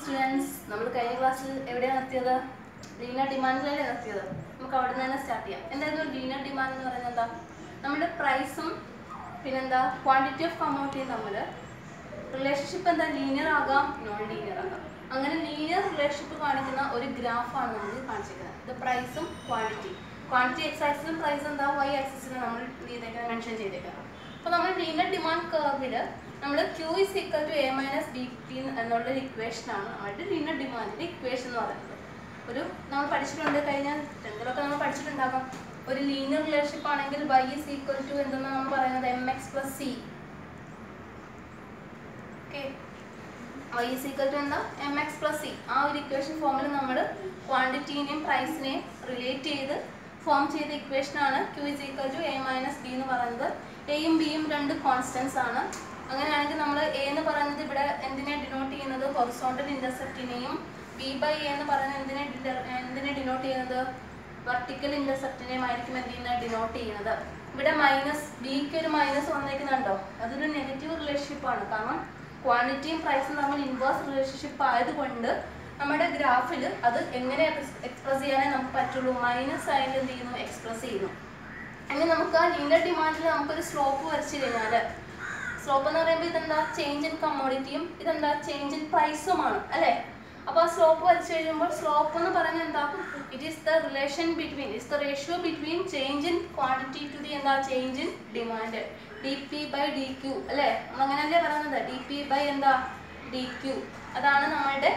Students, നമ്മൾ കഴിഞ്ഞ ക്ലാസ്സിൽ എവിടെയാണ് നിർത്തിയത്? ലീനിയർ ഡിമാൻഡിലല്ലേ നിർത്തിയത്. നമുക്ക് അവിടെ നിന്ന് തന്നെ സ്റ്റാർട്ട് ചെയ്യാം. എന്തായിരുന്നു ലീനിയർ ഡിമാൻഡ് എന്ന് പറയുന്നത്? എന്താ, നമ്മുടെ പ്രൈസും പിന്നെന്താ ക്വാണ്ടിറ്റി ഓഫ് കമ്മോഡിറ്റിയും തമ്മിൽ റിലേഷൻഷിപ്പ് എന്താ, ലീനിയർ ആകാം, നോൺ ലീനിയർ ആകാം. അങ്ങനെ ലീനിയർ റിലേഷൻഷിപ്പ് കാണിക്കുന്ന ഒരു ഗ്രാഫാണ് നമ്മൾ കാണിച്ചിരിക്കുന്നത്. ഇത് പ്രൈസും ക്വാണ്ടിറ്റി എക്സ് ആക്സിസും പ്രൈസ് എന്താ വൈ ആക്സിസിലും നമ്മൾ മെൻഷൻ ചെയ്തേക്കാം. അപ്പോൾ നമ്മൾ ലീനിയർ ഡിമാൻഡ് കർവിൽ നമ്മൾ Q is equal to A minus DP എന്നുള്ളൊരു ഇക്വേഷനാണ് നമ്മുടെ ലീനിയർ ഡിമാൻഡിൻ്റെ ഇക്വേഷൻ എന്ന് പറയുന്നത്. ഒരു നമ്മൾ പഠിച്ചിട്ടുണ്ട്, കഴിഞ്ഞ എന്തെങ്കിലുമൊക്കെ നമ്മൾ പഠിച്ചിട്ടുണ്ടാകാം. ഒരു ലീനിയർ റിലേഷൻഷിപ്പ് ആണെങ്കിൽ y is equal to എന്തെന്നാണ് നമ്മൾ പറയുന്നത്, mx plus c. Okay, y is equal to എന്താ, mx plus c. ആ ഒരു ഇക്വേഷൻ ഫോമിൽ നമ്മൾ ക്വാണ്ടിറ്റീനെയും പ്രൈസിനെയും റിലേറ്റ് ചെയ്ത് ഫോം ചെയ്ത ഇക്വേഷനാണ് Q is equal to A minus B എന്ന് പറയുന്നത്. എയും ബിയും രണ്ട് കോൺസ്റ്റൻസ് ആണ്. അങ്ങനെയാണെങ്കിൽ നമ്മൾ എ എന്ന് പറയുന്നത് ഇവിടെ എന്തിനെ ഡിനോട്ട് ചെയ്യുന്നത്, ഹൊറിസോണ്ടൽ ഇന്റർസെപ്റ്റിനെയും ബി ബൈ എ എന്ന് പറയുന്നത് എന്തിനെ ഡിനോട്ട് ചെയ്യുന്നത്, വെർട്ടിക്കൽ ഇന്റർസെപ്റ്റിനെയും ആയിരിക്കും എന്ത് ചെയ്യുന്നത്, ഡിനോട്ട് ചെയ്യുന്നത്. ഇവിടെ മൈനസ് ബിക്ക് ഒരു മൈനസ് വന്നേക്കുന്നുണ്ടോ, അതൊരു നെഗറ്റീവ് റിലേഷൻഷിപ്പ് ആണ്. കാരണം ക്വാണ്ടിറ്റിയും പ്രൈസും തമ്മിൽ ഇൻവേഴ്സ് റിലേഷൻഷിപ്പ് ആയതുകൊണ്ട് നമ്മുടെ ഗ്രാഫിൽ അത് എങ്ങനെ എക്സ്പ്രസ് ചെയ്യാനേ നമുക്ക് പറ്റുള്ളൂ, മൈനസ് ആയിട്ട് എന്ത് ചെയ്യുന്നു, എക്സ്പ്രസ് ചെയ്യുന്നു. അങ്ങനെ നമുക്ക് ആ ലീനിയർ ഡിമാൻഡിൽ നമുക്കൊരു സ്ലോപ്പ് വരച്ചു കഴിഞ്ഞാൽ, സ്ലോപ്പ് എന്ന് പറയുമ്പോൾ ഇതെന്താ, ചേഞ്ച് ഇൻ കമ്മോഡിറ്റിയും ഇതെന്താ, ചേഞ്ച് ഇൻ പ്രൈസുമാണ് അല്ലേ. അപ്പോൾ ആ സ്ലോപ്പ് വരച്ചു കഴിയുമ്പോൾ സ്ലോപ്പ് എന്ന് പറയുന്നത് എന്താ, it is the relation between, its the ratio between change in quantity to the എന്താ, change in demand, dp by dq അല്ലേ. നമ്മളങ്ങനെയല്ലേ പറയുന്നത്, dp by എന്താ, dq. അതാണ് നമ്മളുടെ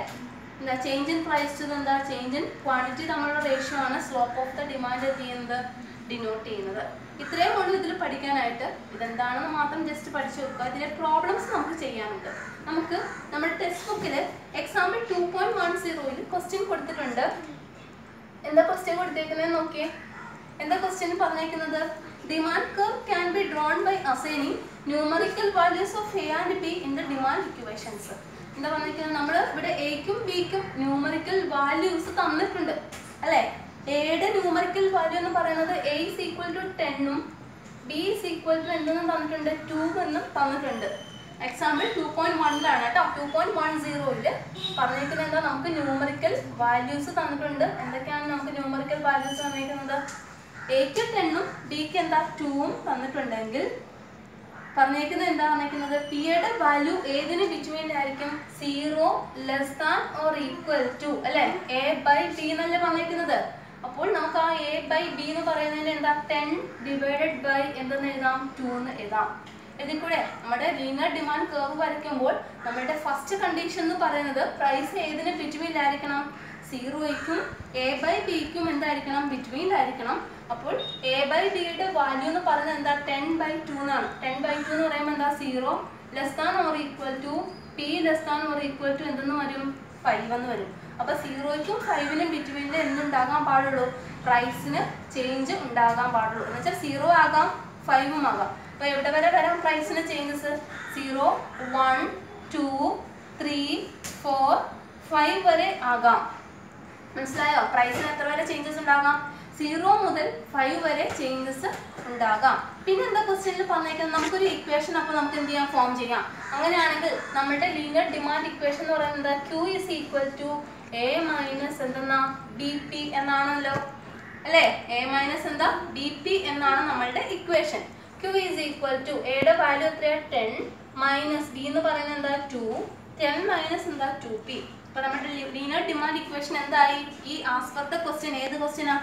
എന്താ, ചേഞ്ച് ഇൻ പ്രൈസ് ടു എന്താ, ചേഞ്ച് ഇൻ ക്വാണ്ടിറ്റി തമ്മിലുള്ള റേഷ്യോ ആണ് സ്ലോപ്പ് ഓഫ് ദ ഡിമാൻഡ് എന്ത് ചെയ്യുന്നത്, ഡിനോട്ട് ചെയ്യുന്നത്. ഇത്രയും ഉള്ളൂ ഇതിൽ പഠിക്കാനായിട്ട്. ഇതെന്താണെന്ന് മാത്രം ജസ്റ്റ് പഠിച്ചു വെക്കുക. ഇതിലെ പ്രോബ്ലംസ് നമുക്ക് ചെയ്യാനുണ്ട്. നമുക്ക് നമ്മുടെ ടെക്സ്റ്റ് ബുക്കിൽ എക്സാമ്പിൾ 2.10 ക്വസ്റ്റ്യൻ കൊടുത്തിട്ടുണ്ട്. എന്താ ക്വസ്റ്റ്യൻ കൊടുത്തേക്കുന്നത് നോക്കിയേ. എന്താ ക്വസ്റ്റ്യൻ പറഞ്ഞേക്കുന്നത്, demand curve can be drawn by assigning numerical values of a and b in the demand equations. എന്താ പറഞ്ഞിരിക്കുന്നത്, നമ്മൾ ഇവിടെ എയ്ക്കും ബിക്കും ന്യൂമറിക്കൽ വാല്യൂസ് തന്നിട്ടുണ്ട് അല്ലേ. എയുടെ ന്യൂമറിക്കൽ വാല്യൂ എന്ന് പറയുന്നത് a is equal to 10 b is equal to എന്തെന്നും തന്നിട്ടുണ്ട്, 2 എന്നും തന്നിട്ടുണ്ട്. എക്സാമ്പിൾ 2.1 കേട്ടോ. 2.10 പറഞ്ഞിരിക്കുന്നത് എന്താ, നമുക്ക് ന്യൂമറിക്കൽ വാല്യൂസ് തന്നിട്ടുണ്ട്. എന്തൊക്കെയാണ് നമുക്ക് ന്യൂമറിക്കൽ വാല്യൂസ് തന്നിരിക്കുന്നത്, എയ്ക്ക് 10 ബിക്ക് എന്താ 2 തന്നിട്ടുണ്ടെങ്കിൽ പറഞ്ഞേക്കുന്നത് എന്താ പറഞ്ഞേക്കുന്നത്, പിയുടെ വാല്യൂ ഏതിന് ബിറ്റ്വീനിലായിരിക്കും, 0 less than or equal to അല്ലെ എ ബൈ ബി എന്നല്ലേ പറഞ്ഞേക്കുന്നത്. അപ്പോൾ നമുക്ക് ആ എ ബൈ ബി എന്ന് പറയുന്നതിന് എന്താ, 10 ഡിവൈഡഡ് ബൈ എന്തെന്ന് എഴുതാം, 2 എന്ന് എഴുതാം. ഇതിൽ കൂടെ നമ്മുടെ ലീനിയർ ഡിമാൻഡ് കർവ് വരയ്ക്കുമ്പോൾ നമ്മുടെ ഫസ്റ്റ് കണ്ടീഷൻ എന്ന് പറയുന്നത് പ്രൈസ് ഏതിന് ബിറ്റ്വീനിലായിരിക്കണം, 0യ്ക്കും എ ബൈ ബിക്കും എന്തായിരിക്കണം, ബിറ്റ്വീനിലായിരിക്കണം. അപ്പോൾ എ ബൈ ബിയുടെ വാല്യൂ എന്ന് പറയുന്നത് എന്താ, 10/2 എന്നാണ്. 10/2 എന്ന് പറയുമ്പോൾ എന്താ, 0 less than or equal to p less than or equal to എന്തെന്ന് വരും, 5 എന്ന് വരും. അപ്പോൾ 0യ്ക്കും 5നും ബിറ്റ്വീനിൽ എന്തുണ്ടാകാൻ പാടുള്ളൂ, പ്രൈസിന് ചേഞ്ച് ഉണ്ടാകാൻ പാടുള്ളൂ. എന്ന് വെച്ചാൽ 0 ആകാം 5ഉം ആകാം. അപ്പോൾ എവിടെ വരെ വരാം പ്രൈസിന് ചേഞ്ചസ്, 0, 1, 2, 3, 4, 5 വരെ ആകാം. മനസ്സിലായോ, പ്രൈസിന് എത്ര വരെ ചേഞ്ചസ് ഉണ്ടാകാം, 0 മുതൽ 5 വരെ ചേഞ്ചസ് ഉണ്ടാകാം. പിന്നെ എന്താ ക്വസ്റ്റ്യനിൽ പറഞ്ഞേക്കുന്നത്, നമുക്കൊരു ഇക്വേഷൻ അപ്പോൾ നമുക്ക് എന്ത് ചെയ്യാം, ഫോം ചെയ്യാം. അങ്ങനെയാണെങ്കിൽ നമ്മുടെ ലീനിയർ ഡിമാൻഡ് ഇക്വേഷൻ എന്ന് പറയുന്നത് Q is equal to A minus എന്തെന്നാ, dp എന്നാണല്ലോ അല്ലേ. A minus എന്താ, dp എന്നാണ് നമ്മളുടെ equation. Q is equal to എയുടെ വാല്യൂ എത്രയാ, 10 മൈനസ് b എന്ന് പറയുന്നത് എന്താ, 2, 10 മൈനസ് എന്താ, 2p. അപ്പോൾ നമ്മുടെ ലീനിയർ ഡിമാൻഡ് ഇക്വേഷൻ എന്തായി, ഈ ആസ്പെർട്ട് ക്വസ്റ്റ്യൻ ഏത് ക്വസ്റ്റ്യനാ,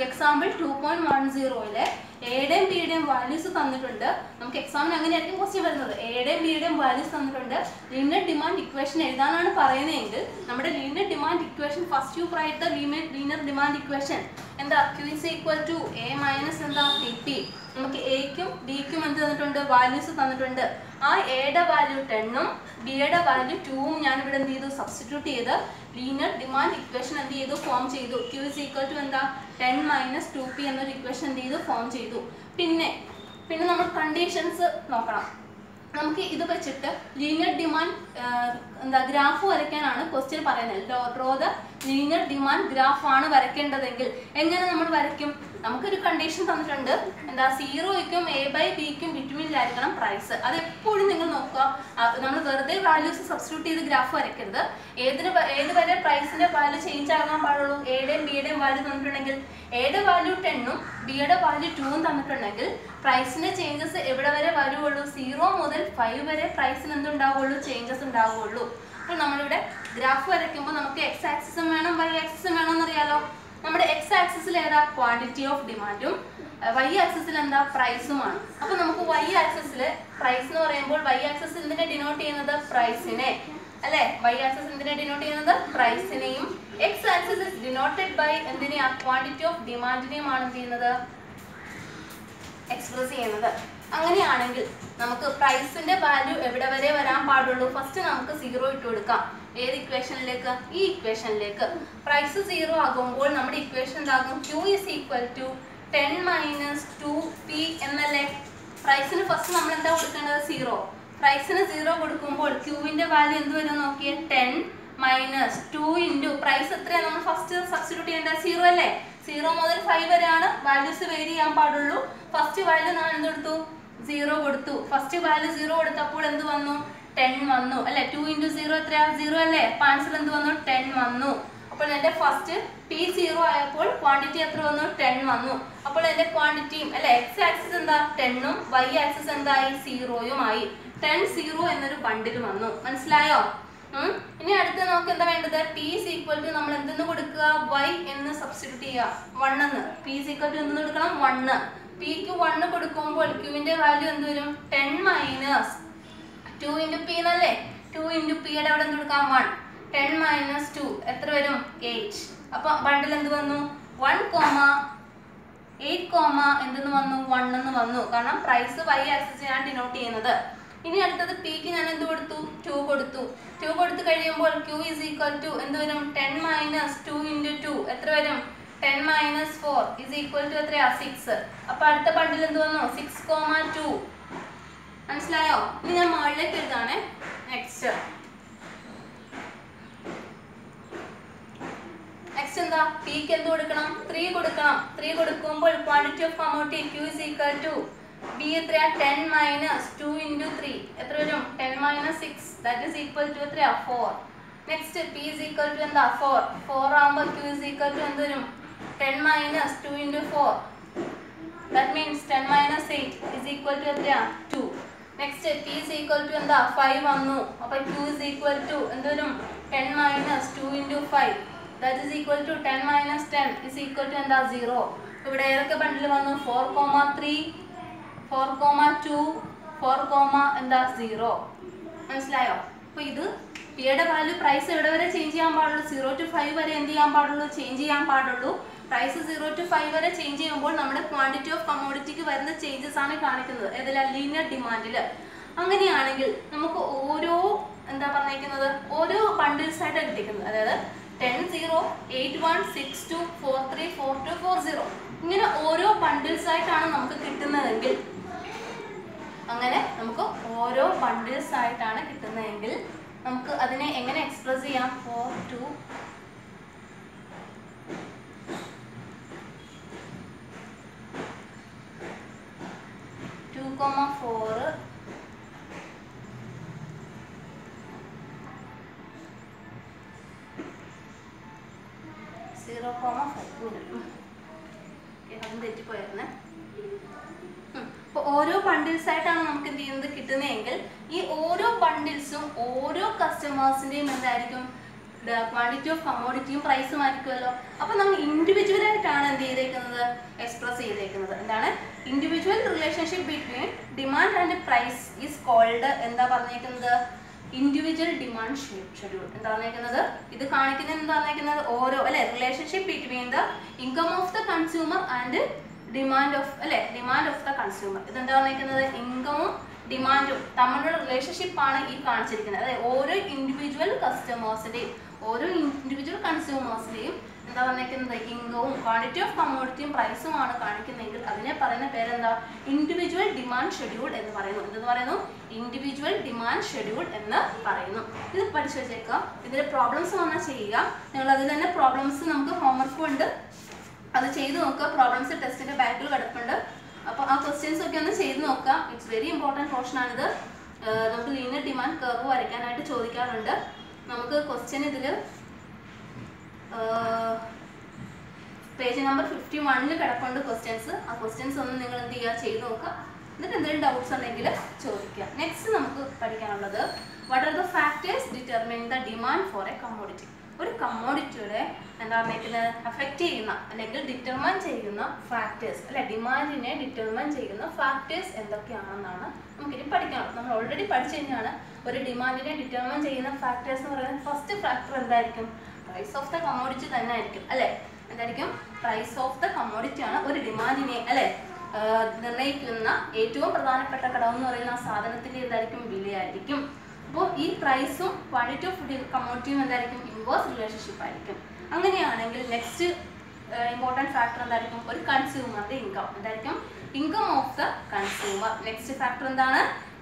എക്സാമ്പിൾ 2.10 എയുടെയും ബിയുടെയും വാല്യൂസ് തന്നിട്ടുണ്ട്. നമുക്ക് എക്സാമിന് അങ്ങനെയായിരിക്കും ക്വസ്റ്റ്യൻ വരുന്നത്, എയുടെയും ബിയുടെയും വാല്യൂസ് തന്നിട്ടുണ്ട്. ലീനിയർ ഡിമാൻഡ് ഇക്വേഷൻ എഴുതാനാണ് പറയുന്നതെങ്കിൽ നമ്മുടെ linear demand equation first you write the linear demand equation എന്താ, Q is equal to A minus എന്താ, dp. നമുക്ക് എയ്ക്കും ബിക്കും എന്ത് തന്നിട്ടുണ്ട്, വാല്യൂസ് തന്നിട്ടുണ്ട്. ആ എയുടെ വാല്യൂ 10ഉം ബിയുടെ വാല്യൂ 2ഉം ഞാനിവിടെ എന്ത് ചെയ്തു, സബ്സ്റ്റിറ്റ്യൂട്ട് ചെയ്ത് ലീനിയർ ഡിമാൻഡ് ഇക്വേഷൻ എന്ത് ചെയ്തു, ഫോം ചെയ്തു. Q is equal to എന്താ, 10 മൈനസ് 2p എന്നൊരു ഇക്വേഷൻ എന്ത് ചെയ്തു, ഫോം ചെയ്തു. പിന്നെ നമ്മൾ കണ്ടീഷൻസ് നോക്കണം. നമുക്ക് ഇത് വെച്ചിട്ട് ലീനിയർ ഡിമാൻഡ് എന്താ ഗ്രാഫ് വരയ്ക്കാനാണ് ക്വസ്റ്റ്യൻ പറയുന്നത്. Draw the linear demand graph ആണ് വരയ്ക്കേണ്ടതെങ്കിൽ എങ്ങനെ നമ്മൾ വരയ്ക്കും, നമുക്കൊരു കണ്ടീഷൻ തന്നിട്ടുണ്ട്, എന്താ സീറോയ്ക്കും എ ബൈ ബിക്കും ബിറ്റ്വീനിലായിരിക്കണം പ്രൈസ്. അത് എപ്പോഴും നിങ്ങൾ നോക്കുക. നമ്മൾ വെറുതെ വാല്യൂസ് സബ്സ്റ്റിറ്റ്യൂട്ട് ചെയ്ത് ഗ്രാഫ് വരയ്ക്കരുത്. ഏത് വരെ പ്രൈസിന്റെ വാല്യൂ ചേഞ്ച് ആകാൻ പാടുള്ളൂ? എയുടെയും ബിയുടെയും വാല്യൂ തന്നിട്ടുണ്ടെങ്കിൽ എയുടെ വാല്യൂ 10ഉം ബിയുടെ വാല്യൂ 2ഉം തന്നിട്ടുണ്ടെങ്കിൽ പ്രൈസിന്റെ ചേഞ്ചസ് എവിടെ വരെ വരുള്ളൂ? 0 മുതൽ 5 വരെ പ്രൈസിന് എന്തുണ്ടാവുള്ളൂ? ചേഞ്ചസ് ഉണ്ടാവുള്ളൂ. അപ്പോൾ നമ്മളിവിടെ ഗ്രാഫ് വരയ്ക്കുമ്പോൾ നമുക്ക് എക്സ് ആക്സിസും വേണം വൈ ആക്സിസും വേണമെന്ന് അറിയാലോ. നമ്മുടെ എക്സ് ആക്സിസിൽ ഏതാ? ക്വാണ്ടിറ്റി ഓഫ് ഡിമാൻഡും വൈ ആക്സിസിൽ എന്താ? പ്രൈസുമാണ്. അപ്പോൾ നമുക്ക് വൈ ആക്സിസിൽ പ്രൈസ് എന്ന് പറയുമ്പോൾ വൈ ആക്സിസ് എന്തിനെ ഡിനോട്ട് ചെയ്യുന്നത്? പ്രൈസിനെ അല്ലേ? വൈ ആക്സിസ് എന്തിനെ ഡിനോട്ട് ചെയ്യുന്നത്? പ്രൈസിനെയും X axis is denoted by എന്തിനെയാ? ക്വാണ്ടിറ്റി ഓഫ് ഡിമാൻഡിനെയുമാണ് എന്ത് ചെയ്യുന്നത്? എക്സ്പ്രസ് ചെയ്യുന്നത്. അങ്ങനെയാണെങ്കിൽ നമുക്ക് പ്രൈസിന്റെ വാല്യൂ എവിടെ വരെ വരാൻ പാടുള്ളൂ? ഫസ്റ്റ് നമുക്ക് 0 ഇട്ട് കൊടുക്കാം. ഏത് ഇക്വേഷനിലേക്ക്? ഈ ഇക്വേഷനിലേക്ക്. പ്രൈസ് 0 ആകുമ്പോൾ നമ്മുടെ ഇക്വേഷൻ എന്താകും? Q is equal to 10 minus 2P എന്നല്ലേ? പ്രൈസിന് ഫസ്റ്റ് നമ്മൾ എന്താ കൊടുക്കേണ്ടത്? 0. പ്രൈസിന് 0 കൊടുക്കുമ്പോൾ ക്യൂവിന്റെ വാല്യൂ എന്ത് വരും നോക്കിയേ? 10 മൈനസ് 2 ഇൻറ്റു പ്രൈസ് എത്രയാണ് നമ്മൾ ഫസ്റ്റ് സബ്സ്റ്റിറ്റ്യൂട്ട് ചെയ്യേണ്ടത്? 0 അല്ലേ? 0 മുതൽ 5 വരെയാണ് വാല്യൂസ് വേരി ചെയ്യാൻ പാടുള്ളൂ. ഫസ്റ്റ് വാല്യൂ ഞാൻ എന്ത് കൊടുത്തു? 0 കൊടുത്തു. ഫസ്റ്റ് വാല്യൂ 0 കൊടുത്തപ്പോൾ എന്ത് വന്നു? 10 വന്നു അല്ലേ? 2 ഇൻറ്റു 0 എത്രയാ? 0 അല്ലേ? അപ്പോൾ ആൻസർ എന്ത് വന്നു? 10 വന്നു. അപ്പോൾ എൻ്റെ ഫസ്റ്റ് P0 ആയപ്പോൾ ക്വാണ്ടിറ്റി എത്ര വന്നു? 10 വന്നു. അപ്പോൾ എൻ്റെ ക്വാണ്ടിറ്റിയും അല്ലെ എക്സ് ആക്സിസ് എന്താ? 10ഉം വൈ ആക്സിസ് എന്തായി? 0യും ആയി. 10 0 എന്നൊരു ബണ്ടിൽ വന്നു. മനസ്സിലായോ? ഇനി അടുത്ത് നമുക്ക് എന്താ വേണ്ടത്? P is equal to നമ്മൾ എന്തെന്ന് കൊടുക്കുക? Y എന്ന് സബ്സ്റ്റിറ്റ്യൂട്ട് ചെയ്യുക. 1 എന്ന്. P is equal to എന്തെന്ന് കൊടുക്കണം? 1. Pക്ക് 1 കൊടുക്കുമ്പോൾ Qന്റെ വാല്യൂ എന്ത് വരും? 10 മൈനസ് 2 ഇൻറ്റു P എന്നല്ലേ? 2 ഇൻറ്റു Pയുടെ അവിടെ എന്ത് കൊടുക്കാം? 1. 10 മൈനസ് 2 എത്ര വരും? 8. അപ്പോൾ ബണ്ടിൽ എന്ത് വന്നു? 1,8, എന്തെന്ന് വന്നു? 1 എന്ന് വന്നു. കാരണം പ്രൈസ് Y ആക്സിസിനാണ് ഡിനോട്ട് ചെയ്യുന്നത്. ഇനി അടുത്തത് Pക്ക് ഞാൻ എന്ത് കൊടുത്തു? 2 കൊടുത്തു. 2 കൊടുത്തു കഴിയുമ്പോൾ Q is equal to എന്ത് വരും? 10 മൈനസ് 2 ഇൻറ്റു 2 എത്ര വരും? 10 മൈനസ് 4 is equal to എത്രയാ? 6. അപ്പോൾ അടുത്ത ബണ്ടിൽ എന്ത് വന്നു? 6,2. മനസ്സിലായോ? ഇനി ഞാൻ മുകളിലേക്ക് എഴുതാണേ. നെക്സ്റ്റ് എന്താ? Pക്ക് എന്ത് കൊടുക്കണം? 3 കൊടുക്കണം. 3 കൊടുക്കുമ്പോൾ quantity of commodity Q is equal to B എത്രയാ? 10 മൈനസ് 2 ഇൻറ്റു 3 എത്ര വരും? 10 minus 6 that is equal to എത്രയാ? 4. Next P is equal to എന്താ? 4. 4 ആകുമ്പോൾ Q is equal to എന്ത് വരും? 10 minus 2 into 4 that means 10 minus 8 is equal to എത്രയാ? 2. Next P is equal to എന്താ? 5 വന്നു. അപ്പോൾ Q is equal to എന്ത് വരും? 10 minus 2 into 5 that is equal to 10 minus 10 is equal to എന്താ? 0. ഇവിടെ ഏതൊക്കെ ബണ്ടിൽ വന്നു? 4,3, 4,2, 4, എന്താ? 0. മനസ്സിലായോ? അപ്പോൾ ഇത് പിയുടെ വാല്യൂ പ്രൈസ് എവിടെ വരെ ചേഞ്ച് ചെയ്യാൻ പാടുള്ളൂ? 0 to 5 വരെ എന്ത് ചെയ്യാൻ പാടുള്ളൂ? ചേഞ്ച് ചെയ്യാൻ പാടുള്ളൂ. പ്രൈസ് 0 to 5 വരെ ചേഞ്ച് ചെയ്യുമ്പോൾ നമ്മുടെ ക്വാണ്ടിറ്റി ഓഫ് കമോഡിറ്റിക്ക് വരുന്ന ചേഞ്ചസ് ആണ് കാണിക്കുന്നത്. ഏതെല്ലാം? ലീനിയർ ഡിമാൻഡിൽ. അങ്ങനെയാണെങ്കിൽ നമുക്ക് ഓരോ എന്താ പറഞ്ഞിരിക്കുന്നത്? ഓരോ ബണ്ടിൽസ് ആയിട്ട് കിട്ടിക്കുന്നത്. അതായത് 10, 0, 8, 1, 6, 2, 4, 3, 4, 2, 4, 0 ഇങ്ങനെ ഓരോ ബണ്ടിൽസ് ആയിട്ടാണ് നമുക്ക് കിട്ടുന്നതെങ്കിൽ നമുക്ക് അതിനെ എങ്ങനെ എക്സ്പ്രസ് ചെയ്യാം? 4, 2, 2,4 തെറ്റിപ്പോയിരുന്നേ. അപ്പോൾ ഓരോ ബണ്ടിൽസ് ആയിട്ടാണ് നമുക്ക് എന്ത് ചെയ്യുന്നത് കിട്ടുന്നതെങ്കിൽ ഈ ഓരോ ബണ്ടിൽസും ഓരോ കസ്റ്റമേഴ്സിൻ്റെയും എന്തായിരിക്കും? ക്വാണ്ടിറ്റി ഓഫ് കമോഡിറ്റിയും പ്രൈസും ആയിരിക്കുമല്ലോ. അപ്പോൾ നമ്മൾ ഇൻഡിവിജ്വൽ ആയിട്ടാണ് എന്ത് ചെയ്തേക്കുന്നത്? എക്സ്പ്രസ് ചെയ്തേക്കുന്നത്. എന്താണ്? Individual relationship between demand and price is called എന്താ പറഞ്ഞേക്കുന്നത്? Individual demand schedule. എന്താ പറഞ്ഞേക്കുന്നത്? ഇത് കാണിക്കുന്നത് എന്താ പറഞ്ഞേക്കുന്നത്? ഓരോ അല്ലെ relationship between the income of the consumer and demand of demand of the consumer. ഇതെന്താ പറഞ്ഞേക്കുന്നത്? ഇൻകമും ഡിമാൻഡും തമ്മിലുള്ള റിലേഷൻഷിപ്പ് ആണ് ഈ കാണിച്ചിരിക്കുന്നത്. അതായത് ഓരോ ഇൻഡിവിജ്വൽ കസ്റ്റമേഴ്സിൻ്റെയും ഓരോ ഇൻഡിവിജ്വൽ കൺസ്യൂമേഴ്സിൻ്റെയും എന്താ പറഞ്ഞേക്കുന്നത്? ഇൻകവും ക്വാണ്ടിറ്റി ഓഫ് കമോഡിറ്റിയും പ്രൈസുമാണ് കാണിക്കുന്നതെങ്കിൽ അതിനെ പറയുന്ന പേരെന്താ? ഇൻഡിവിജ്വൽ ഡിമാൻഡ് ഷെഡ്യൂൾ എന്ന് പറയുന്നു. എന്തെന്ന് പറയുന്നു? ഇൻഡിവിജ്വൽ ഡിമാൻഡ് ഷെഡ്യൂൾ എന്ന് പറയുന്നു. ഇത് പഠിച്ചു വെച്ചേക്കാം. ഇതിൽ പ്രോബ്ലംസ് വന്നാൽ ചെയ്യുക. നിങ്ങൾ അതിൽ തന്നെ പ്രോബ്ലംസ് നമുക്ക് ഹോംവർക്കും ഉണ്ട്. അത് ചെയ്ത് നോക്കുക. പ്രോബ്ലംസ് ടെസ്റ്റിന്റെ ബാക്കിൽ കിടപ്പുണ്ട്. അപ്പോൾ ആ ക്വസ്റ്റ്യൻസ് ഒക്കെ ഒന്ന് ചെയ്ത് നോക്കുക. ഇറ്റ്സ് വെരി ഇമ്പോർട്ടൻറ്റ് പോർഷൻ ആണിത്. നമുക്ക് ലീനിയർ ഡിമാൻഡ് കർവ് വരയ്ക്കാനായിട്ട് ചോദിക്കാറുണ്ട്. നമുക്ക് ക്വസ്റ്റ്യൻ ഇതിൽ പേജ് നമ്പർ 51 കിടപ്പുണ്ട് ക്വസ്റ്റ്യൻസ്. ആ ക്വസ്റ്റ്യൻസ് ഒന്ന് നിങ്ങൾ എന്ത് ചെയ്യുക, ചെയ്ത് നോക്കുക. എന്നിട്ട് എന്തെങ്കിലും ഡൗട്ട്സ് ഉണ്ടെങ്കിൽ ചോദിക്കുക. നെക്സ്റ്റ് നമുക്ക് പഠിക്കാനുള്ളത് what are the factors determine the demand for A commodity. ഒരു കമ്മോഡിറ്റിയുടെ എന്താണ് അഫക്റ്റ് ചെയ്യുന്ന അല്ലെങ്കിൽ ഡിറ്റർമൈൻ ചെയ്യുന്ന ഫാക്ടേഴ്സ് അല്ലെ, ഡിമാൻഡിനെ ഡിറ്റർമൈൻ ചെയ്യുന്ന ഫാക്ടേഴ്സ് എന്തൊക്കെയാണെന്നാണ് നമുക്കിനി പഠിക്കാനുള്ളത്. നമ്മൾ ഓൾറെഡി പഠിച്ചു കഴിഞ്ഞാണ് ഒരു ഡിമാൻഡിനെ ഡിറ്റർമൈൻ ചെയ്യുന്ന ഫാക്ടേഴ്സ് എന്ന് പറയുന്നത് ഫസ്റ്റ് ഫാക്ടർ എന്തായിരിക്കും, പ്രൈസ് ഓഫ് ദ കമ്മോഡിറ്റി തന്നെ ആയിരിക്കും അല്ലെ. എന്തായിരിക്കും, പ്രൈസ് ഓഫ് ദ കമ്മോഡിറ്റി ആണ് ഒരു ഡിമാൻഡിനെ അല്ലെ നിർണ്ണയിക്കുന്ന ഏറ്റവും പ്രധാനപ്പെട്ട ഘടകം എന്ന് പറയുന്ന ആ സാധനത്തിന്റെ എന്തായിരിക്കും, വിലയായിരിക്കും. അപ്പോൾ ഈ പ്രൈസും ക്വാണ്ടിറ്റി ഓഫ് കമ്മോഡിറ്റിയും എന്തായിരിക്കും, ഇൻവേഴ്സ് റിലേഷൻഷിപ്പ് ആയിരിക്കും. അങ്ങനെയാണെങ്കിൽ നെക്സ്റ്റ് ഇമ്പോർട്ടൻറ്റ് ഫാക്ടർ എന്തായിരിക്കും, ഒരു കൺസ്യൂമറിന്റെ ഇൻകം. എന്തായിരിക്കും, income of the consumer. Next factor എന്താണ്,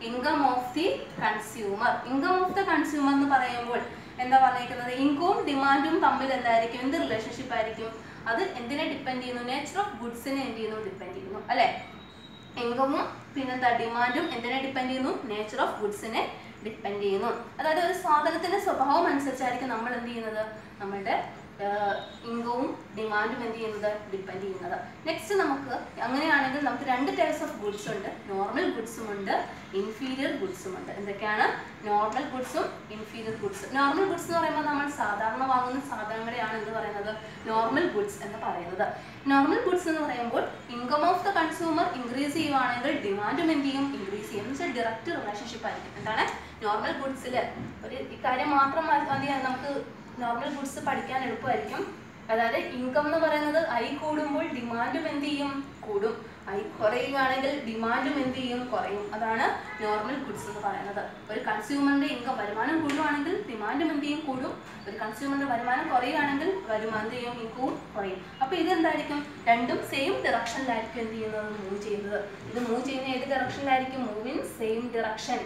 income of the consumer. Income of the consumer എന്ന് പറയുമ്പോൾ എന്താ പറഞ്ഞിരിക്കുന്നത്, ഇൻകവും ഡിമാൻഡും തമ്മിൽ എന്തായിരിക്കും, എന്ത് റിലേഷൻഷിപ്പ് ആയിരിക്കും, അത് എന്തിനെ ഡിപ്പെൻഡ് ചെയ്യുന്നു, നേച്ചർ ഓഫ് ഗുഡ്സിനെ എന്ത് ചെയ്യുന്നു, ഡിപ്പെൻഡ് ചെയ്യുന്നു അല്ലെ. ഇൻകവും പിന്നെന്താ ഡിമാൻഡും എന്തിനെ ഡിപ്പെൻഡ് ചെയ്യുന്നു, നേച്ചർ ഓഫ് ഗുഡ്സിനെ ഡിപ്പെൻഡ് ചെയ്യുന്നു. അതായത് ഒരു സാധനത്തിന്റെ സ്വഭാവം അനുസരിച്ചായിരിക്കും നമ്മൾ എന്ത് ചെയ്യുന്നത്, നമ്മളുടെ ഇൻകവും ഡിമാൻഡും എന്ത് ചെയ്യുന്നത്, ഡിപ്പെൻഡ് ചെയ്യുന്നത്. നെക്സ്റ്റ് നമുക്ക് അങ്ങനെയാണെങ്കിൽ നമുക്ക് രണ്ട് ടൈപ്സ് ഓഫ് ഗുഡ്സ് ഉണ്ട്. നോർമൽ ഗുഡ്സും ഉണ്ട്, ഇൻഫീരിയർ ഗുഡ്സും ഉണ്ട്. എന്തൊക്കെയാണ്, നോർമൽ ഗുഡ്സും ഇൻഫീരിയർ ഗുഡ്സും. നോർമൽ ഗുഡ്സ് എന്ന് പറയുമ്പോൾ നമ്മൾ സാധാരണ വാങ്ങുന്ന സാധനങ്ങളെയാണ് എന്ത് പറയുന്നത്, നോർമൽ ഗുഡ്സ് എന്ന് പറയുന്നത്. നോർമൽ ഗുഡ്സ് എന്ന് പറയുമ്പോൾ income of the consumer increase ചെയ്യുവാണെങ്കിൽ ഡിമാൻഡും എന്ത് ചെയ്യും, ഇൻക്രീസ് ചെയ്യും. എന്ന് വെച്ചാൽ ഡയറക്റ്റ് റിലേഷൻഷിപ്പ് ആയിരിക്കും. എന്താണ് നോർമൽ ഗുഡ്സിൽ ഒരു ഇക്കാര്യം മാത്രം മതി നമുക്ക് നോർമൽ ഗുഡ്സ് പഠിക്കാൻ എളുപ്പമായിരിക്കും. അതായത് ഇൻകം എന്ന് പറയുന്നത് ഐ കൂടുമ്പോൾ ഡിമാൻഡും എന്ത് ചെയ്യും, കൂടും. ഐ കുറയുകയാണെങ്കിൽ ഡിമാൻഡും എന്ത് ചെയ്യും, കുറയും. അതാണ് നോർമൽ ഗുഡ്സ് എന്ന് പറയുന്നത്. ഒരു കൺസ്യൂമറിന്റെ ഇൻകം വരുമാനം കൂടുകയാണെങ്കിൽ ഡിമാൻഡും എന്ത് ചെയ്യും, കൂടും. ഒരു കൺസ്യൂമറിന്റെ വരുമാനം കുറയുകയാണെങ്കിൽ വരുമാനം ചെയ്യും, ഇൻകവും കുറയും. അപ്പോൾ ഇതെന്തായിരിക്കും, രണ്ടും സെയിം ഡയറക്ഷനിലായിരിക്കും എന്ത് ചെയ്യുന്നത്, മൂവ് ചെയ്യുന്നത്. ഇത് മൂവ് ചെയ്യുന്ന ഏത് ഡയറക്ഷനിലായിരിക്കും, മൂവ് ഇൻ സെയിം ഡയറക്ഷൻ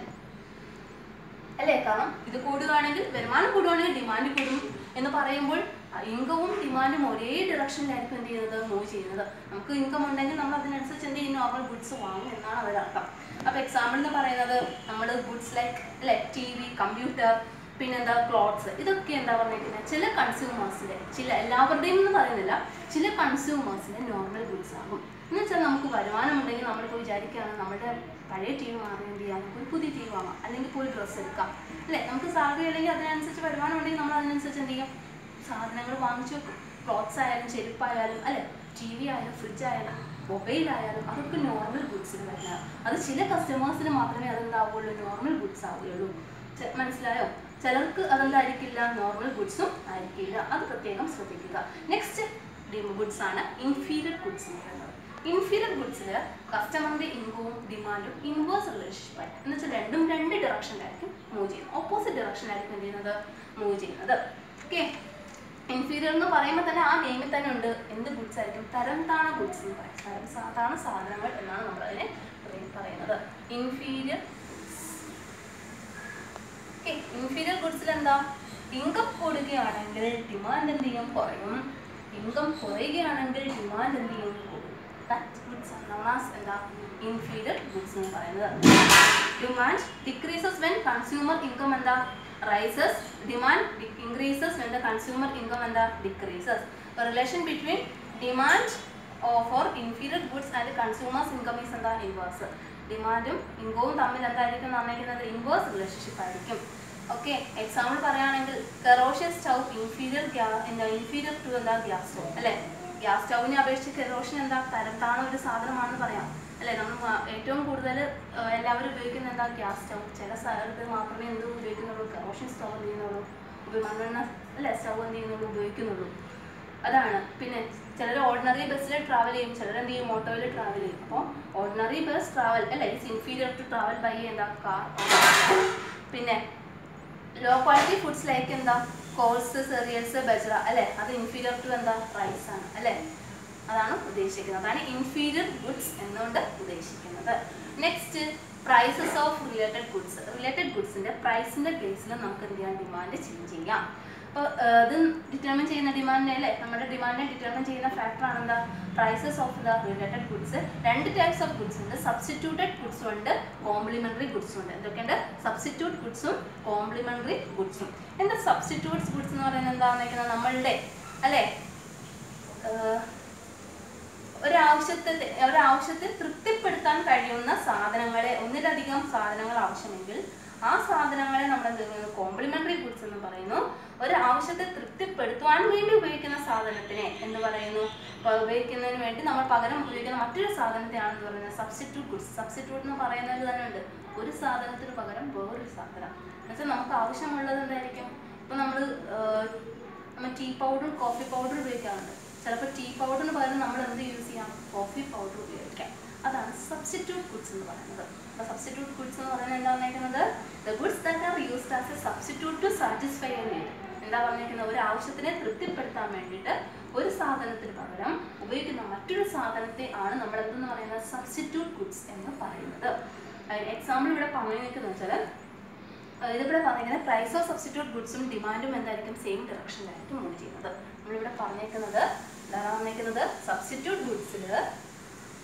അല്ലേ. കാരണം ഇത് കൂടുകയാണെങ്കിൽ വരുമാനം കൂടുകയാണെങ്കിൽ ഡിമാൻഡ് കൂടും എന്ന് പറയുമ്പോൾ ഇൻകവും ഡിമാൻഡും ഒരേ ഡയറക്ഷനിലായിരിക്കും എന്ത് ചെയ്യുന്നത്, മൂവ് ചെയ്യുന്നത്. നമുക്ക് ഇൻകം ഉണ്ടെങ്കിൽ നമ്മൾ അതിനനുസരിച്ച് എന്ത് ചെയ്യും, നോർമൽ ഗുഡ്സ് വാങ്ങും എന്നാണ് അതിൻ്റെ അർത്ഥം. അപ്പോൾ എക്സാമ്പിൾ എന്ന് പറയുന്നത് നമ്മൾ ഗുഡ്സ് ലൈക്ക് അല്ലെ, TV, കമ്പ്യൂട്ടർ, പിന്നെന്താ ക്ലോത്ത്സ്, ഇതൊക്കെ എന്താ പറഞ്ഞിരിക്കുന്നത്, ചില കൺസ്യൂമേഴ്സിൻ്റെ, ചില എല്ലാവരുടെയും എന്ന് പറയുന്നില്ല, ചില കൺസ്യൂമേഴ്സിൻ്റെ നോർമൽ ഗുഡ്സ് ആകും. എന്ന് വെച്ചാൽ നമുക്ക് വരുമാനം ഉണ്ടെങ്കിൽ നമ്മളിപ്പോൾ വിചാരിക്കുകയാണ് നമ്മുടെ പഴയ TV മാറി എന്ത് ചെയ്യാം, നമുക്ക് ഒരു പുതിയ TV വാങ്ങാം, അല്ലെങ്കിൽ പോയി ഡ്രസ്സ് എടുക്കാം അല്ലേ. നമുക്ക് സാലറി അല്ലെങ്കിൽ അതിനനുസരിച്ച് വരുമാനം ഉണ്ടെങ്കിൽ നമ്മൾ അതിനനുസരിച്ച് എന്ത് ചെയ്യും, സാധനങ്ങൾ വാങ്ങിച്ചു വെക്കും. ക്ലോത്ത്സ് ആയാലും ചെരുപ്പായാലും അല്ലെ, TV ആയാലും ഫ്രിഡ്ജ് ആയാലും മൊബൈൽ ആയാലും അതൊക്കെ നോർമൽ ഗുഡ്സിൽ വരുന്നതാണ്. അത് ചില കസ്റ്റമേഴ്സിന് മാത്രമേ അതെന്താവുള്ളൂ, നോർമൽ ഗുഡ്സ് ആവുകയുള്ളൂ. മനസ്സിലായോ? ചിലർക്ക് അതെന്തായിരിക്കില്ല, നോർമൽ ഗുഡ്സും ആയിരിക്കില്ല. അത് പ്രത്യേകം ശ്രദ്ധിക്കുക. നെക്സ്റ്റ് ഗുഡ്സ് ആണ് ഇൻഫീരിയർ ഗുഡ്സ് എന്ന് പറയുന്നത്. ഇൻഫീരിയർ ഗുഡ്സിൽ കസ്റ്റമറിന്റെ ഇൻകവും ഡിമാൻഡും ഇൻവേഴ്സ് റിലേഷൻഷിപ്പ് ആയിരിക്കും. എന്ന് വെച്ചാൽ രണ്ടും രണ്ട് ഡയറക്ഷനിലായിരിക്കും മൂവ് ചെയ്യുന്നത്. ഓപ്പോസിറ്റ് ഡയറക്ഷനിലായിരിക്കും എന്ത് ചെയ്യുന്നത്, മൂവ് ചെയ്യുന്നത്. ഓക്കെ, ഇൻഫീരിയർ എന്ന് പറയുമ്പോൾ തന്നെ ആ നെയിമിൽ തന്നെ ഉണ്ട് എന്ത് ഗുഡ്സ് ആയിരിക്കും, തരം താണ ഗുഡ്സ് എന്ന് പറയും. തരം താണ സാധനങ്ങൾ എന്നാണ് നമ്മൾ അതിനെ പറയുന്നത്, ഇൻഫീരിയർ. ഓക്കെ, ഇൻഫീരിയർ ഗുഡ്സിൽ എന്താ, ഇൻകം കൂടുകയാണെങ്കിൽ ഡിമാൻഡ് എന്ത് ചെയ്യും, കുറയും. ഇൻകം കുറയുകയാണെങ്കിൽ ഡിമാൻഡ് എന്ത് ചെയ്യും, കൂടും. inferior goods എന്ന് പറയുന്നത്. Demand decreases when consumer income എന്താ rises, demand increases when the consumer income എന്താ decreases. The relation between demand for inferior goods and consumers income is എന്താ inverse. ഡിമാൻഡും ഇൻകവും തമ്മിൽ എന്തായിരിക്കും നിർണ്ണയിക്കുന്നത്, ഇൻവേഴ്സ് റിലേഷൻഷിപ്പ് ആയിരിക്കും. ഓക്കെ, എക്സാമ്പിൾ പറയുകയാണെങ്കിൽ കെറോഷൻ സ്റ്റൗ ഇൻഫീരിയർ ടു എന്താ ഗ്യാസ് സ്റ്റൗ അല്ലേ. ഗ്യാസ് സ്റ്റൗവിനെ അപേക്ഷിച്ച് കെറോഷൻ എന്താ തരം താണ ഒരു സാധനമാണെന്ന് പറയാം അല്ലേ. നമ്മൾ ഏറ്റവും കൂടുതൽ എല്ലാവരും ഉപയോഗിക്കുന്ന എന്താ ഗ്യാസ് സ്റ്റൗ. ചില സ്ഥലത്ത് മാത്രമേ എന്ത് ഉപയോഗിക്കുന്നുള്ളൂ, കെറോഷൻ സ്റ്റൗ എന്ത് ചെയ്യുന്നുള്ളൂ, മണ്ണെണ്ണ അല്ലേ സ്റ്റൗ എന്ത് ചെയ്യുന്നുള്ളൂ, ഉപയോഗിക്കുന്നുള്ളൂ. അതാണ്. പിന്നെ ചിലർ ഓർഡിനറി ബസ്സിൽ ട്രാവൽ ചെയ്യും, ചിലർ എന്ത് ചെയ്യും, ഓട്ടോയിൽ ട്രാവൽ ചെയ്യും. അപ്പോൾ ഓർഡിനറി ബസ് ട്രാവൽ അല്ലേ it's inferior to travel by എന്താ കാർ. പിന്നെ ലോ ക്വാളിറ്റി ഫുഡ്സ് ലൈക്ക് എന്താ കോൾസ്, സെറിയൽസ്, ബജ്ര അല്ലേ, അത് ഇൻഫീരിയർ ടു എന്താ റൈസ് ആണ് അല്ലേ. അതാണ് ഉദ്ദേശിക്കുന്നത്, അതാണ് ഇൻഫീരിയർ ഗുഡ്സ് എന്നുകൊണ്ട് ഉദ്ദേശിക്കുന്നത്. Next prices of related goods. Related ഗുഡ്സിന്റെ പ്രൈസിന്റെ ബേസിൽ നമുക്ക് എന്ത് ചെയ്യാം, ഡിമാൻഡ് ചേഞ്ച് ചെയ്യാം. അപ്പോൾ ഇത് ഡിറ്റർമിൻ ചെയ്യുന്ന ഡിമാൻഡിനെ അല്ലേ, നമ്മുടെ ഡിമാൻഡിനെ ഡിറ്റർമിൻ ചെയ്യുന്ന ഫാക്ടറാണ് എന്താ, prices of the related goods. രണ്ട് ടൈപ്സ് ഓഫ് ഗുഡ്സ് ഉണ്ട്, സബ്സ്റ്റിറ്റ്യൂട്ടഡ് ഗുഡ്സും ഉണ്ട്, കോംപ്ലിമെന്ററി ഗുഡ്സും ഉണ്ട്. എന്തൊക്കെയുണ്ട്? സബ്സ്റ്റിറ്റ്യൂട്ട് ഗുഡ്സും കോംപ്ലിമെന്ററി ഗുഡ്സും. എന്താ സബ്സ്റ്റിറ്റ്യൂട്ട്സ് ഗുഡ്സ് എന്ന് പറയുന്നത്? എന്താണെന്ന് വെക്കുന്നത് നമ്മളുടെ അല്ലേ ഒരാവശ്യത്തെ തൃപ്തിപ്പെടുത്താൻ കഴിയുന്ന സാധനങ്ങളെ, ഒന്നിലധികം സാധനങ്ങൾ ആവശ്യമെങ്കിൽ ആ സാധനങ്ങളെ നമ്മൾ എന്ത് പറയുന്നു? കോംപ്ലിമെന്ററി ഗുഡ്സ് എന്ന് പറയുന്നു. ഒരു ആവശ്യത്തെ തൃപ്തിപ്പെടുത്തുവാൻ വേണ്ടി ഉപയോഗിക്കുന്ന സാധനത്തിനെ എന്ന് പറയുന്നു, ഉപയോഗിക്കുന്നതിന് വേണ്ടി നമ്മൾ പകരം ഉപയോഗിക്കുന്ന മറ്റൊരു സാധനത്തെയാണെന്ന് പറയുന്നത് സബ്സ്റ്റിറ്റ്യൂട്ട് ഗുഡ്സ്. സബ്സ്റ്റിറ്റ്യൂട്ട് എന്ന് പറയുന്നത് തന്നെ ഉണ്ട്, ഒരു സാധനത്തിന് പകരം വേറൊരു സാധനം. എന്നുവെച്ചാൽ നമുക്ക് ആവശ്യമുള്ളത് എന്തായിരിക്കും? ഇപ്പം നമ്മൾ ടീ പൗഡർ, കോഫി പൗഡർ ഉപയോഗിക്കാറുണ്ട്. ചിലപ്പോൾ ടീ പൗഡറിന് പകരം നമ്മൾ എന്ത് യൂസ് ചെയ്യാം? കോഫി പൗഡർ ഉപയോഗിക്കാം. അതാണ് സബ്സ്റ്റിറ്റ്യൂട്ട് ഗുഡ്സ് എന്ന് പറയുന്നത്. അപ്പോൾ സബ്സ്റ്റിറ്റ്യൂട്ട് ഗുഡ്സ് എന്ന് പറയുന്നത് എന്താ പറഞ്ഞിരിക്കുന്നത്? The goods that are used as a substitute to satisfy a need. എന്താ പറഞ്ഞിരിക്കുന്നത്? ഒരു ആവശ്യത്തിനെ തൃപ്തിപ്പെടുത്താൻ വേണ്ടിയിട്ട് ഒരു സാധനത്തിന് പകരം ഉപയോഗിക്കുന്ന മറ്റൊരു സാധനത്തെ ആണ് നമ്മൾ എന്തെന്ന് പറയുന്നത്? സബ്സ്റ്റിറ്റ്യൂട്ട് ഗുഡ്സ് എന്ന് പറയുന്നത്. എക്സാമ്പിൾ ഇവിടെ പറഞ്ഞിരിക്കുന്നത് വെച്ചാൽ ഇതിവിടെ പറഞ്ഞിരിക്കുന്നത് പ്രൈസ് ഓഫ് സബ്സ്റ്റിറ്റ്യൂട്ട് ഗുഡ്സും ഡിമാൻഡും എന്തായിരിക്കും? സെയിം ഡയറക്ഷനിലായിരിക്കും മൂവ് ചെയ്യുന്നത്. നമ്മളിവിടെ പറഞ്ഞേക്കുന്നത് എന്താണ് പറഞ്ഞേക്കുന്നത്? സബ്സ്റ്റിറ്റ്യൂട്ട് ഗുഡ്സിൽ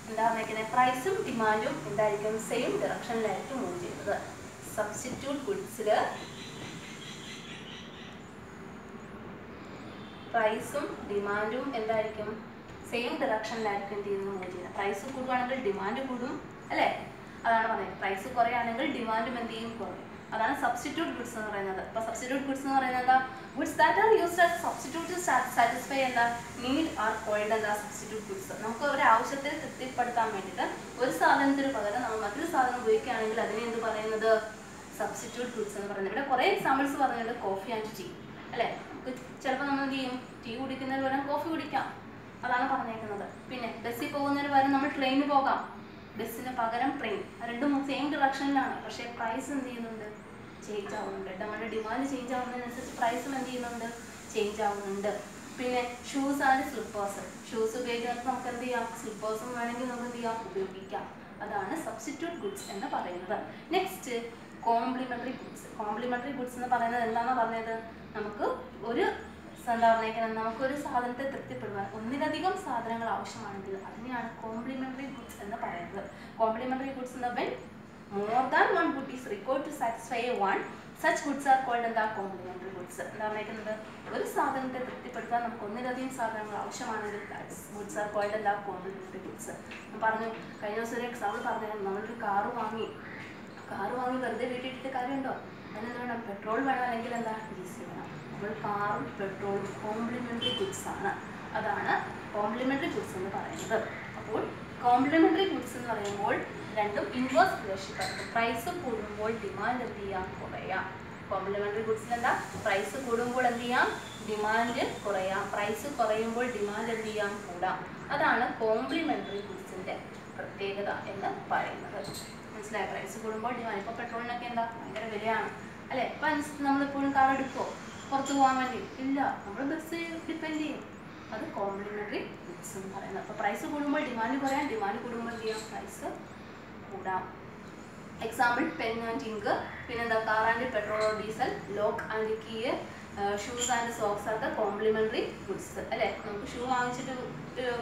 എന്താ പറഞ്ഞേക്കുന്നത്? പ്രൈസും ഡിമാൻഡും എന്തായിരിക്കും? സെയിം ഡയറക്ഷനിലായിരിക്കും മൂവ് ചെയ്യുന്നത്. സബ്സ്റ്റിറ്റ്യൂട്ട് ഗുഡ്സിൽ പ്രൈസും ഡിമാൻഡും എന്തായിരിക്കും? സെയിം ഡയറക്ഷനിലായിരിക്കും എന്ത് ചെയ്യുന്നത്? മൂവ് ചെയ്യുന്നത്. പ്രൈസ് കൂടുകയാണെങ്കിൽ ഡിമാൻഡ് കൂടും അല്ലേ? അതാണ് പറയുന്നത്. പ്രൈസ് കുറയുകയാണെങ്കിൽ ഡിമാൻഡും എന്ത് ചെയ്യും? കുറയും. അതാണ് സബ്സ്റ്റിറ്റ്യൂട്ട് ഗുഡ്സ് എന്ന് പറയുന്നത്. അപ്പോൾ സബ്സ്റ്റിറ്റ്യൂട്ട് ഗുഡ്സ് എന്ന് പറയുന്നത് എന്താ? Goods that are used as substitute to satisfy എന്താ നീഡ് ആർ കോൾഡ് എന്താ? Substitute goods. നമുക്ക് ഒരു ആവശ്യത്തെ തൃപ്തിപ്പെടുത്താൻ വേണ്ടിയിട്ട് ഒരു സാധനത്തിന് പകരം നമ്മൾ മറ്റൊരു സാധനം ഉപയോഗിക്കുകയാണെങ്കിൽ അതിനെ എന്ത് പറയുന്നത്? സബ്സ്റ്റിറ്റ്യൂട്ട് ഗുഡ്സ് എന്ന് പറയുന്നത്. ഇവിടെ കുറേ എക്സാമ്പിൾസ് പറഞ്ഞിട്ടുണ്ട്. കോഫി ആൻഡ് ടീ അല്ലേ? നമുക്ക് ചിലപ്പോൾ നമ്മൾ എന്ത് ചെയ്യും? ടീ കുടിക്കുന്നതിന് പകരം കോഫി കുടിക്കാം. അതാണ് പറഞ്ഞേക്കുന്നത്. പിന്നെ ബസ്സിൽ പോകുന്നതിന് പകരം നമ്മൾ ട്രെയിനിന് പോകാം. ബസ്സിന് പകരം ട്രെയിൻ. രണ്ടും സെയിം ഡയറക്ഷനിലാണ്. പക്ഷേ പ്രൈസ് എന്ത് ചെയ്യുന്നുണ്ട്? ചേഞ്ച് ആവുന്നുണ്ട്. നമ്മുടെ ഡിമാൻഡ് ചേഞ്ച് ആവുന്നതിനനുസരിച്ച് പ്രൈസും എന്ത് ചെയ്യുന്നുണ്ട്? ചേഞ്ച് ആവുന്നുണ്ട്. പിന്നെ ഷൂസ് ആൻഡ് സ്ലിപ്പേഴ്സ്. ഷൂസ് ഉപയോഗിക്കുന്നത് നമുക്ക് എന്ത് ചെയ്യാം? സ്ലിപ്പേഴ്സും വേണമെങ്കിൽ നമുക്ക് എന്ത് ചെയ്യാം? ഉപയോഗിക്കാം. അതാണ് സബ്സ്റ്റിറ്റ്യൂട്ട് ഗുഡ്സ് എന്ന് പറയുന്നത്. Next complementary goods. Complementary goods എന്ന് പറയുന്നത് എന്താണെന്ന് പറഞ്ഞത്? നമുക്ക് ഒരു എന്താ പറഞ്ഞേക്കുന്നത്? നമുക്കൊരു സാധനത്തെ തൃപ്തിപ്പെടുവാൻ ഒന്നിലധികം സാധനങ്ങൾ ആവശ്യമാണെങ്കിൽ അതിനെയാണ് കോംപ്ലിമെന്ററി ഗുഡ്സ് എന്ന് പറയുന്നത്. കോംപ്ലിമെന്ററി ഗുഡ്സ് എന്ന് പറഞ്ഞാൽ more than one good is required to satisfy a want. Such goods are called എന്താ? Complementary goods. എന്താ പറയുന്നത്? ഒരു സാധനത്തെ തൃപ്തിപ്പെടുത്താൻ നമുക്ക് ഒന്നിലധികം സാധനങ്ങൾ ആവശ്യമാണെങ്കിൽ ഗുഡ്സ് ആർ കോൾഡ് എന്താ? Complementary goods. ഞാൻ പറഞ്ഞു കഴിഞ്ഞ ദിവസം ഒരു എക്സാമ്പിൾ പറഞ്ഞാൽ നമ്മളൊരു കാറ് വാങ്ങി വെറുതെ വീട്ടിലിട്ടിട്ട് കാര്യമുണ്ടോ? അതിനെന്ത് വേണം? പെട്രോൾ വേണം, അല്ലെങ്കിൽ എന്താ? ഡീസൽ വേണം. അപ്പോൾ കാറും പെട്രോളും കോംപ്ലിമെന്ററി ഗുഡ്സ് ആണ്. അതാണ് കോംപ്ലിമെന്ററി ഗുഡ്സ് എന്ന് പറയുന്നത്. അപ്പോൾ കോംപ്ലിമെന്ററി ഗുഡ്സ് എന്ന് പറയുമ്പോൾ രണ്ടും ഇൻവേഴ്സ് റിലേഷൻഷിപ്പ് ആയിരിക്കും. പ്രൈസ് കൂടുമ്പോൾ ഡിമാൻഡ് എന്ത് ചെയ്യാം? കുറയാം. കോംപ്ലിമെന്ററി ഗുഡ്സിൽ എന്താ? പ്രൈസ് കൂടുമ്പോൾ എന്ത് ചെയ്യാം? ഡിമാൻഡ് കുറയാം. പ്രൈസ് കുറയുമ്പോൾ ഡിമാൻഡ് എന്ത് ചെയ്യാം? കൂടാം. അതാണ് കോംപ്ലിമെന്ററി ഗുഡ്സിന്റെ പ്രത്യേകത എന്ന് പറയുന്നത്. മനസ്സിലായ? പ്രൈസ് കൂടുമ്പോൾ ഡിമാൻഡ്. ഇപ്പോൾ പെട്രോളിനൊക്കെ എന്താ? ഭയങ്കര വിലയാണ് അല്ലേ? അപ്പം നമ്മളിപ്പോഴും കാർ എടുക്കുമോ പുറത്ത് പോകാൻ വേണ്ടി? ഇല്ല, നമ്മൾ ബസ് ഡിപ്പെൻഡ് ചെയ്യും. അത് കോംപ്ലിമെന്ററി ഗുഡ്സ് എന്ന് പറയുന്നത്. അപ്പോൾ പ്രൈസ് കൂടുമ്പോൾ ഡിമാൻഡ് കുറയാം, ഡിമാൻഡ് കൂടുമ്പോൾ എന്ത് ചെയ്യാം? പ്രൈസ് കൂടാം. എക്സാമ്പിൾ പെൻ ആൻഡ് ഇങ്ക്, പിന്നെന്താ? Car and petrol or diesel, lock and key, shoes and socks are the complementary goods അല്ലേ? നമുക്ക് ഷൂ വാങ്ങിച്ചിട്ട്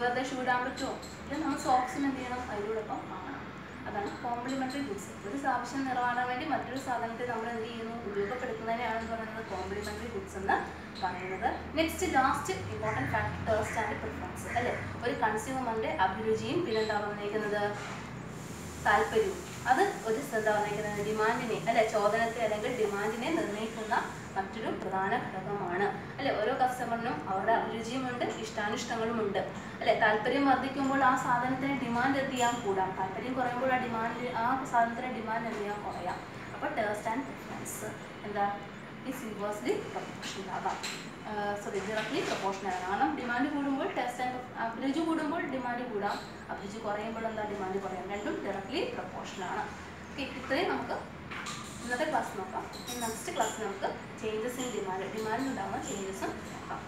വെറുതെ ഷൂ ഇടാൻ പറ്റുമോ? ഇല്ല, നമ്മൾ സോക്സും എന്ത് ചെയ്യണം? അതിലൂടൊപ്പം വാങ്ങണം. അതാണ് കോംപ്ലിമെന്ററി ഗുഡ്സ്. ഒരു ആവശ്യം നിറവേറാൻ വേണ്ടി മറ്റൊരു സാധനത്തെ നമ്മൾ എന്ത് ചെയ്യുന്നു? ഉപയോഗപ്പെടുത്തുന്നതിനെയാണെന്ന് പറയുന്നത് കോംപ്ലിമെന്ററി ഗുഡ്സ് എന്ന് പറയുന്നത്. Next last important factor taste and preference അല്ലേ? ഒരു കൺസ്യൂമറിന്റെ അഭിരുചിയും പിന്നെന്താ പറഞ്ഞിരിക്കുന്നത്? താല്പര്യവും. അത് ഒരു എന്താ പറഞ്ഞിരിക്കുന്നത്? ഡിമാൻഡിനെ അല്ലെ, ചോദനത്തെ അല്ലെങ്കിൽ ഡിമാൻഡിനെ നിർണ്ണയിക്കുന്ന മറ്റൊരു പ്രധാന ഘടകമാണ് അല്ലെ. ഓരോ കസ്റ്റമറിനും അവരുടെ അഭിരുചിയുമുണ്ട്, ഇഷ്ടാനിഷ്ടങ്ങളുമുണ്ട് അല്ലെ. താല്പര്യം വർദ്ധിക്കുമ്പോൾ ആ സാധനത്തിന് ഡിമാൻഡ് എന്ത് ചെയ്യാൻ? കൂടാം. താല്പര്യം കുറയുമ്പോൾ ആ സാധനത്തിന് ഡിമാൻഡ് എന്ത് ചെയ്യാൻ? കുറയാം. അപ്പോൾ ടേസ്റ്റ് ആൻഡ് പ്രിഫറൻസ് എന്താ? ഈസ് ഇൻവേഴ്സ്ലി പ്രൊപ്പോർഷണൽ ആകാം. ഡയറക്ട്ലി പ്രൊപ്പോർഷണൽ ആണ്. കാരണം ഡിമാൻഡ് കൂടുമ്പോൾ ടേസ്റ്റ് ആൻഡ് അഭിരുചി കൂടുമ്പോൾ ഡിമാൻഡ് കൂടാം, അഭിരുചി കുറയുമ്പോൾ എന്താ? ഡിമാൻഡ് കുറയാം. രണ്ടും ഡയറക്ട്ലി പ്രൊപ്പോർഷണൽ ആണ്. ഇത്രയും നമുക്ക് ഇന്നത്തെ ക്ലാസ് നോക്കാം. നെക്സ്റ്റ് ക്ലാസ്സിൽ നമുക്ക് ചേഞ്ചസ് ഇൻ ഡിമാൻഡിൽ ഉണ്ടാകുന്ന ചേഞ്ചസും നോക്കാം.